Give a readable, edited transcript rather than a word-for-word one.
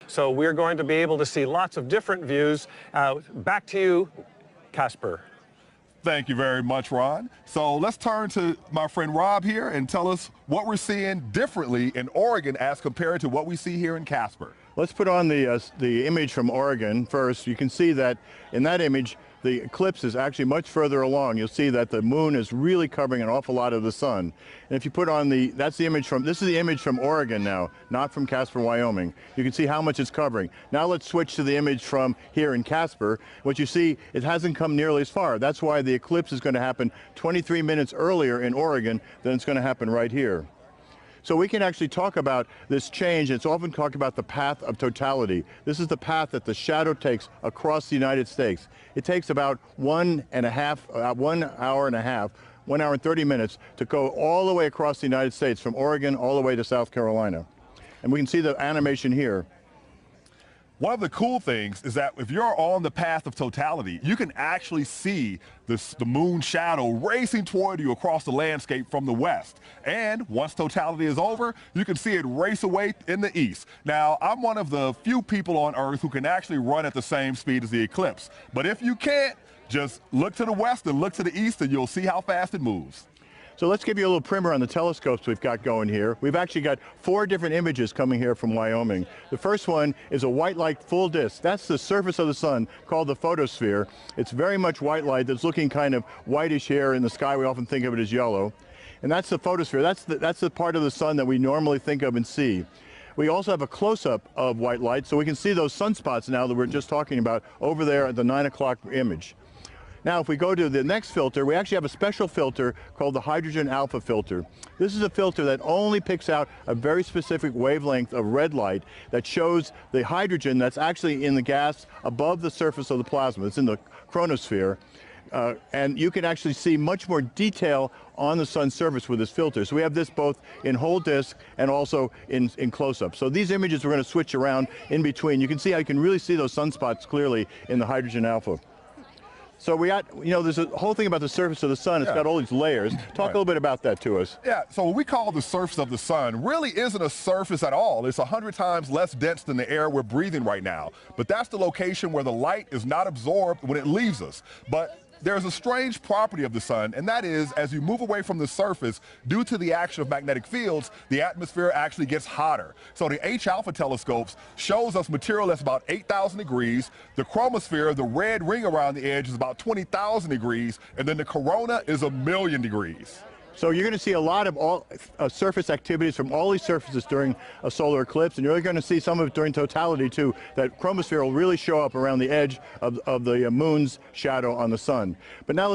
So we're going to be able to see lots of different views. Back to you, Casper. Thank you very much, Ron. So let's turn to my friend Rob here and tell us what we're seeing differently in Oregon as compared to what we see here in Casper. Let's put on the image from Oregon first. You can see that in that image, the eclipse is actually much further along. You'll see that the moon is really covering an awful lot of the sun. And if you put on this is the image from Oregon now, not from Casper, Wyoming. You can see how much it's covering. Now let's switch to the image from here in Casper. What you see, it hasn't come nearly as far. That's why the eclipse is going to happen 23 minutes earlier in Oregon than it's going to happen right here. So we can actually talk about this change. It's often talked about the path of totality. This is the path that the shadow takes across the United States. It takes about 1 hour and 30 minutes to go all the way across the United States, from Oregon all the way to South Carolina. And we can see the animation here. One of the cool things is that if you're on the path of totality, you can actually see the moon shadow racing toward you across the landscape from the west. And once totality is over, you can see it race away in the east. Now, I'm one of the few people on Earth who can actually run at the same speed as the eclipse. But if you can't, just look to the west and look to the east and you'll see how fast it moves. So let's give you a little primer on the telescopes we've got going here. We've actually got 4 different images coming here from Wyoming. The first one is a white light full disk. That's the surface of the sun called the photosphere. It's very much white light that's looking kind of whitish here in the sky. We often think of it as yellow. And that's the photosphere. That's the part of the sun that we normally think of and see. We also have a close-up of white light, so we can see those sunspots now that we're just talking about over there at the 9 o'clock image. Now, if we go to the next filter, we actually have a special filter called the hydrogen alpha filter. This is a filter that only picks out a very specific wavelength of red light that shows the hydrogen that's actually in the gas above the surface of the plasma. It's in the chromosphere. And you can actually see much more detail on the sun's surface with this filter. So we have this both in whole disk and also in close-up. So these images we're going to switch around in between. You can see how you can really see those sunspots clearly in the hydrogen alpha. So we got, there's a whole thing about the surface of the sun. It's got all these layers. Talk a little bit about that to us. Yeah, so what we call the surface of the sun really isn't a surface at all. It's 100 times less dense than the air we're breathing right now. But that's the location where the light is not absorbed when it leaves us. But there's a strange property of the sun, and that is, as you move away from the surface, due to the action of magnetic fields, the atmosphere actually gets hotter. So the H-alpha telescopes shows us material that's about 8,000 degrees. The chromosphere, the red ring around the edge, is about 20,000 degrees, and then the corona is 1,000,000 degrees. So you're going to see a lot of surface activities from all these surfaces during a solar eclipse, and you're going to see some of it during totality too. That chromosphere will really show up around the edge of the moon's shadow on the sun. But now let's